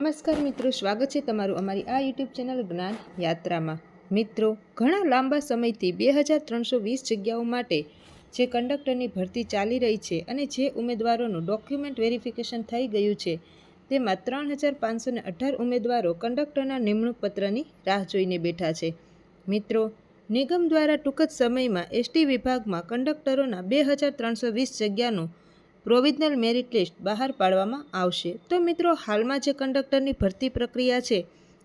નમસ્કાર મિત્રો, સ્વાગત છે તમારું અમારી આ યુટ્યુબ ચેનલ જ્ઞાન યાત્રામાં। મિત્રો, ઘણા લાંબા સમયથી 2320 જગ્યાઓ માટે જે કંડક્ટરની ભરતી ચાલી રહી છે અને જે ઉમેદવારોનું ડોક્યુમેન્ટ વેરિફિકેશન થઈ ગયું છે તેમાં 3518 ઉમેદવારો કંડક્ટરના નિમણૂક પત્રની રાહ જોઈને બેઠા છે। મિત્રો, નિગમ દ્વારા ટૂંક જ સમયમાં એસટી વિભાગમાં કંડક્ટરોના 2320 જગ્યાનું પ્રોવિઝનલ મેરિટ લિસ્ટ બહાર પાડવામાં આવશે। તો મિત્રો, હાલમાં જે કંડક્ટરની ભરતી પ્રક્રિયા છે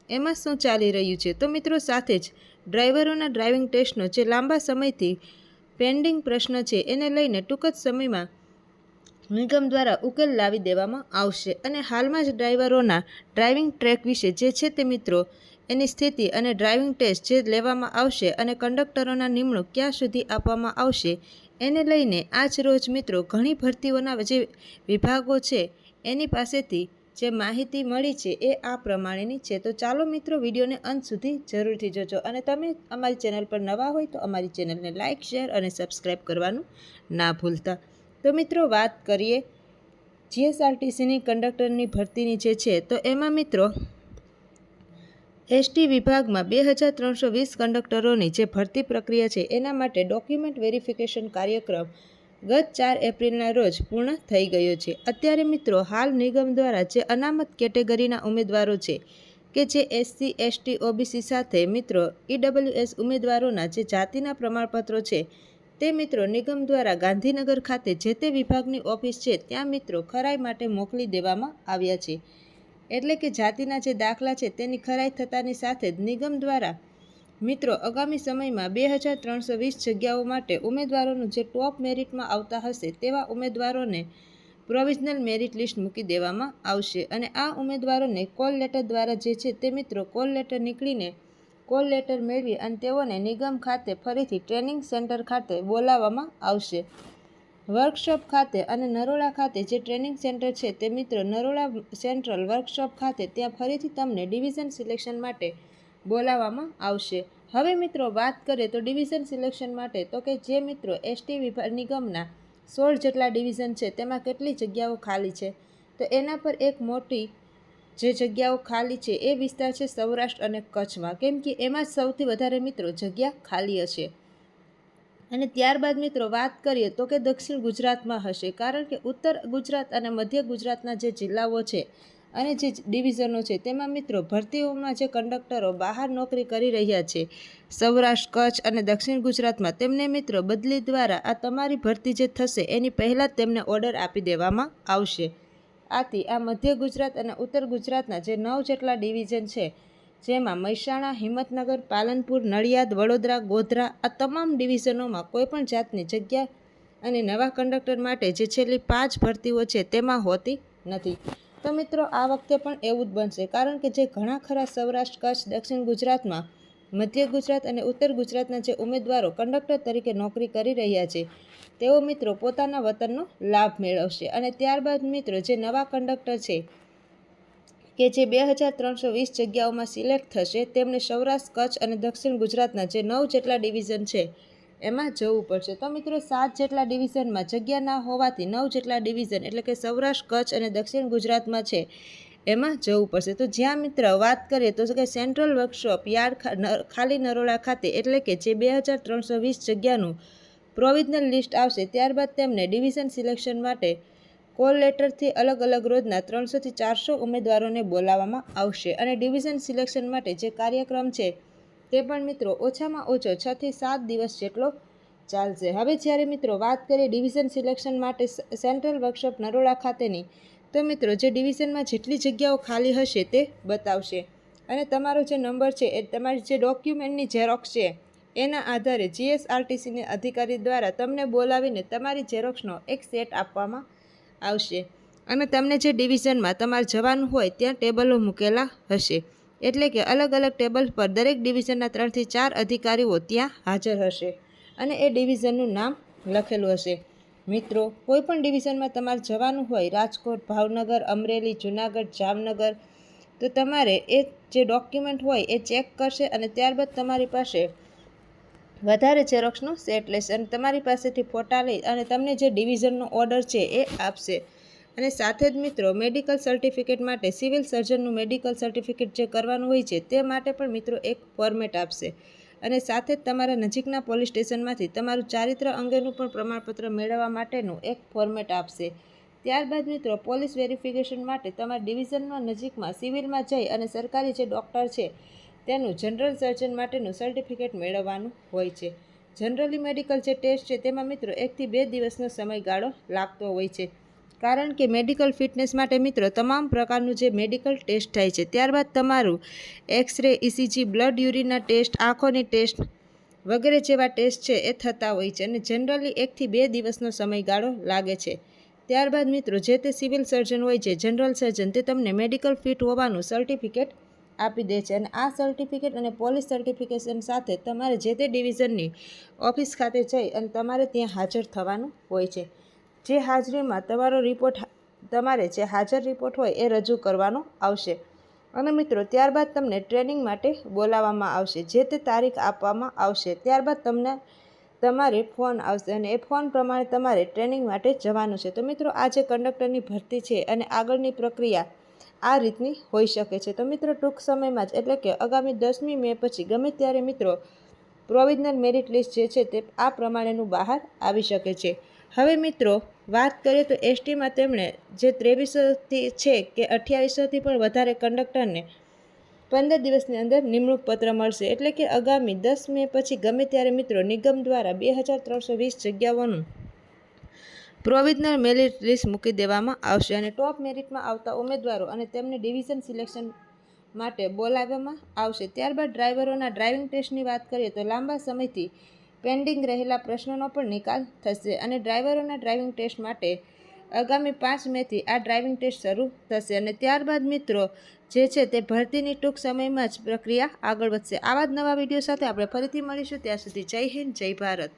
એમાં શું ચાલી રહ્યું છે? તો મિત્રો, સાથે જ ડ્રાઈવરોના ડ્રાઇવિંગ ટેસ્ટનો જે લાંબા સમયથી પેન્ડિંગ પ્રશ્ન છે એને લઈને ટૂંક જ સમયમાં નિગમ દ્વારા ઉકેલ લાવી દેવામાં આવશે અને હાલમાં જ ડ્રાઈવરોના ડ્રાઇવિંગ ટ્રેક વિશે જે છે તે મિત્રો એની સ્થિતિ અને ડ્રાઇવિંગ ટેસ્ટ જે લેવામાં આવશે અને કંડક્ટરોના નિમણૂક ક્યાં સુધી આપવામાં આવશે એને લઈને આજ રોજ મિત્રો ઘણી ભરતીઓના જે વિભાગો છે એની પાસેથી જે માહિતી મળી છે એ આ પ્રમાણેની છે। તો ચાલો મિત્રો, વિડીયોને અંત સુધી જરૂરથી જોજો અને તમે અમારી ચેનલ પર નવા હોય તો અમારી ચેનલને લાઇક, શેર અને સબસ્ક્રાઈબ કરવાનું ના ભૂલતા। તો મિત્રો, વાત કરીએ જીએસઆરટીસીની કંડક્ટરની ભરતીની જે છે તો એમાં મિત્રો એસટી વિભાગમાં 2320 કંડક્ટરોની જે ભરતી પ્રક્રિયા છે એના માટે ડોક્યુમેન્ટ વેરિફિકેશન કાર્યક્રમ ગત 4 એપ્રિલના રોજ પૂર્ણ થઈ ગયો છે। અત્યારે મિત્રો હાલ નિગમ દ્વારા જે અનામત કેટેગરીના ઉમેદવારો છે કે જે એસસી, એસટી, ઓબીસી સાથે મિત્રો ઈડબ્લ્યુએસ ઉમેદવારોના જે જાતિના પ્રમાણપત્રો છે તે મિત્રો નિગમ દ્વારા ગાંધીનગર ખાતે જે તે વિભાગની ઓફિસ છે ત્યાં મિત્રો ખરાઈ માટે મોકલી દેવામાં આવ્યા છે। એટલે કે જાતિના જે દાખલા છે તેની ખરાઈ થતાની સાથે જ નિગમ દ્વારા મિત્રો આગામી સમયમાં 2320 જગ્યાઓ માટે ઉમેદવારોનું જે ટોપ મેરિટમાં આવતા હશે તેવા ઉમેદવારોને પ્રોવિઝનલ મેરિટ લિસ્ટ મૂકી દેવામાં આવશે અને આ ઉમેદવારોને કોલ લેટર દ્વારા જે છે તે મિત્રો કોલ લેટર નીકળીને કોલ લેટર મેળવી અને તેઓને નિગમ ખાતે ફરીથી ટ્રેનિંગ સેન્ટર ખાતે બોલાવવામાં આવશે। વર્કશોપ ખાતે અને નરોડા ખાતે જે ટ્રેનિંગ સેન્ટર છે તે મિત્રો નરોડા સેન્ટ્રલ વર્કશોપ ખાતે ત્યાં ફરીથી તમને ડિવિઝન સિલેક્શન માટે બોલાવવામાં આવશે। હવે મિત્રો વાત કરીએ તો ડિવિઝન સિલેક્શન માટે તો કે જે મિત્રો એસટી વિભાગ નિગમના 16 જેટલા ડિવિઝન છે તેમાં કેટલી જગ્યાઓ ખાલી છે તો એના પર એક મોટી જે જગ્યાઓ ખાલી છે એ વિસ્તાર છે સૌરાષ્ટ્ર અને કચ્છમાં, કેમ કે એમાં જ સૌથી વધારે મિત્રો જગ્યા ખાલી હશે। અને ત્યારબાદ મિત્રો વાત કરીએ તો કે દક્ષિણ ગુજરાતમાં હશે, કારણ કે ઉત્તર ગુજરાત અને મધ્ય ગુજરાતના જે જિલ્લાઓ છે અને જે ડિવિઝનો છે તેમાં મિત્રો ભરતીઓમાં જે કંડક્ટરો બહાર નોકરી કરી રહ્યા છે સૌરાષ્ટ્ર, કચ્છ અને દક્ષિણ ગુજરાતમાં તેમને મિત્રો બદલી દ્વારા આ તમારી ભરતી જે થશે એની પહેલાં જ તેમને ઓર્ડર આપી દેવામાં આવશે। આથી આ મધ્ય ગુજરાત અને ઉત્તર ગુજરાતના જે 9 જેટલા ડિવિઝન છે જેમાં મહેસાણા, હિંમતનગર, પાલનપુર, નડિયાદ, વડોદરા, ગોધરા આ તમામ ડિવિઝનોમાં કોઈપણ જાતની જગ્યા અને નવા કંડક્ટર માટે જે છેલ્લી 5 ભરતીઓ છે તેમાં હોતી નથી। તો મિત્રો આ વખતે પણ એવું જ બનશે, કારણ કે જે ઘણા ખરા સૌરાષ્ટ્ર, કચ્છ, દક્ષિણ ગુજરાતમાં, મધ્ય ગુજરાત અને ઉત્તર ગુજરાતના જે ઉમેદવારો કંડક્ટર તરીકે નોકરી કરી રહ્યા છે તેઓ મિત્રો પોતાના વતનનો લાભ મેળવશે અને ત્યારબાદ મિત્રો જે નવા કંડક્ટર છે કે જે 2320 જગ્યાઓમાં સિલેક્ટ થશે તેમણે સૌરાષ્ટ્ર, કચ્છ અને દક્ષિણ ગુજરાતના જે 9 જેટલા ડિવિઝન છે એમાં જવું પડશે। તો મિત્રો 7 જેટલા ડિવિઝનમાં જગ્યા ના હોવાથી 9 જેટલા ડિવિઝન એટલે કે સૌરાષ્ટ્ર, કચ્છ અને દક્ષિણ ગુજરાતમાં છે એમાં જવું પડશે। તો જ્યાં મિત્ર વાત કરીએ તો કે સેન્ટ્રલ વર્કશોપ યાર્ડ ખાલી નરોડા ખાતે એટલે કે જે 2320 જગ્યાનું પ્રોવિઝનલ લિસ્ટ આવશે ત્યારબાદ તેમને ડિવિઝન સિલેક્શન માટે કોલ લેટરથી અલગ અલગ રોજના 300 થી 400 ઉમેદવારોને બોલાવવામાં આવશે અને ડિવિઝન સિલેક્શન માટે જે કાર્યક્રમ છે તે પણ મિત્રો ઓછામાં ઓછો 6 થી 7 દિવસ જેટલો ચાલશે। હવે જ્યારે મિત્રો વાત કરીએ ડિવિઝન સિલેક્શન માટે સેન્ટ્રલ વર્કશોપ નરોડા ખાતેની તો મિત્રો જે ડિવિઝનમાં જેટલી જગ્યાઓ ખાલી હશે તે બતાવશે અને તમારો જે નંબર છે એ તમારી જે ડોક્યુમેન્ટની ઝેરોક્સ છે એના આધારે જીએસઆરટીસીના અધિકારી દ્વારા તમને બોલાવીને તમારી ઝેરોક્સનો એક સેટ આપવામાં આવશે અને તમને જે ડિવિઝનમાં તમારે જવાનું હોય ત્યાં ટેબલો મૂકેલા હશે, એટલે કે અલગ અલગ ટેબલ પર દરેક ડિવિઝનના 3 થી 4 અધિકારીઓ ત્યાં હાજર હશે અને એ ડિવિઝનનું નામ લખેલું હશે। મિત્રો કોઈપણ ડિવિઝનમાં તમારે જવાનું હોય રાજકોટ, ભાવનગર, અમરેલી, જૂનાગઢ, જામનગર તો તમારે એ જે ડોક્યુમેન્ટ હોય એ ચેક કરશે અને ત્યારબાદ તમારી પાસે વધારે ઝેરોક્સનો સેટ લેશે અને તમારી પાસેથી ફોટા લઈ અને તમને જે ડિવિઝનનો ઓર્ડર છે એ આપશે અને સાથે જ મિત્રો મેડિકલ સર્ટિફિકેટ માટે સિવિલ સર્જનનું મેડિકલ સર્ટિફિકેટ જે કરવાનું હોય છે તે માટે પણ મિત્રો એક ફોર્મેટ આપશે. અને સાથે જ તમારા નજીકના પોલીસ સ્ટેશનમાંથી તમારું ચારિત્ર અંગેનું પણ પ્રમાણપત્ર મેળવવા માટેનું એક ફોર્મેટ આપશે. ત્યારબાદ મિત્રો પોલીસ વેરિફિકેશન માટે તમારા ડિવિઝનમાં નજીકમાં સિવિલમાં જઈ અને સરકારી જે ડૉક્ટર છે તેનું જનરલ સર્જન માટેનું સર્ટિફિકેટ મેળવવાનું હોય છે. જનરલી મેડિકલ જે ટેસ્ટ છે તેમાં મિત્રો 1 થી 2 દિવસનો સમયગાળો લાગતો હોય છે, કારણ કે મેડિકલ ફિટનેસ માટે મિત્રો તમામ પ્રકારનું જે મેડિકલ ટેસ્ટ થાય છે. ત્યારબાદ તમારું એક્સરે, ઇસીજી, બ્લડ યુરિનના ટેસ્ટ, આંખોની ટેસ્ટ વગેરે જેવા ટેસ્ટ છે એ થતા હોય છે અને જનરલી 1 થી 2 દિવસનો સમયગાળો લાગે છે. ત્યારબાદ મિત્રો જે તે સિવિલ સર્જન હોય છે, જનરલ સર્જન, તે તમને મેડિકલ ફિટ હોવાનું સર્ટિફિકેટ આપી દે છે અને આ સર્ટિફિકેટ અને પોલીસ સર્ટિફિકેશન સાથે તમારે જે તે ડિવિઝનની ઓફિસ ખાતે જઈ અને તમારે ત્યાં હાજર થવાનું હોય છે. જે હાજરીમાં તમારે જે હાજર રિપોર્ટ હોય એ રજૂ કરવાનો આવશે. અને મિત્રો ત્યારબાદ તમને ટ્રેનિંગ માટે બોલાવવામાં આવશે, જે તે તારીખ આપવામાં આવશે. ત્યારબાદ તમારે ફોન આવશે અને એ ફોન પ્રમાણે તમારે ટ્રેનિંગ માટે જવાનું છે. તો મિત્રો આ જે કંડક્ટરની ભરતી છે અને આગળની પ્રક્રિયા આ રીતની હોઈ શકે છે. તો મિત્રો ટૂંક સમયમાં જ એટલે કે આગામી 10મી મે પછી ગમે ત્યારે મિત્રો પ્રોવિઝનલ મેરિટ લિસ્ટ જે છે તે આ પ્રમાણેનું બહાર આવી શકે છે. હવે મિત્રો વાત કરીએ તો એસટીમાં તેમણે જે 2300થી છે કે 2800થી પણ વધારે કંડક્ટરને 15 દિવસની અંદર નિમણૂક પત્ર મળશે. એટલે કે આગામી 10 મે પછી ગમે ત્યારે મિત્રો નિગમ દ્વારા 2320 જગ્યાઓનું પ્રોવિઝનલ મેરિટ લિસ્ટ મૂકી દેવામાં આવશે અને ટોપ મેરિટમાં આવતા ઉમેદવારો અને તેમને ડિવિઝન સિલેક્શન માટે બોલાવવામાં આવશે. ત્યારબાદ ડ્રાઈવરોના ડ્રાઇવિંગ ટેસ્ટની વાત કરીએ તો લાંબા સમયથી પેન્ડિંગ રહેલા પ્રશ્નોનો પણ નિકાલ થશે અને ડ્રાઈવરોના ડ્રાઇવિંગ ટેસ્ટ માટે આગામી 5 મેથી આ ડ્રાઇવિંગ ટેસ્ટ શરૂ થશે અને ત્યારબાદ મિત્રો જે છે તે ભરતીની ટૂંક સમયમાં જ પ્રક્રિયા આગળ વધશે. આવા જ નવા વિડીયો સાથે આપણે ફરીથી મળીશું. ત્યાં સુધી જય હિન્દ, જય ભારત.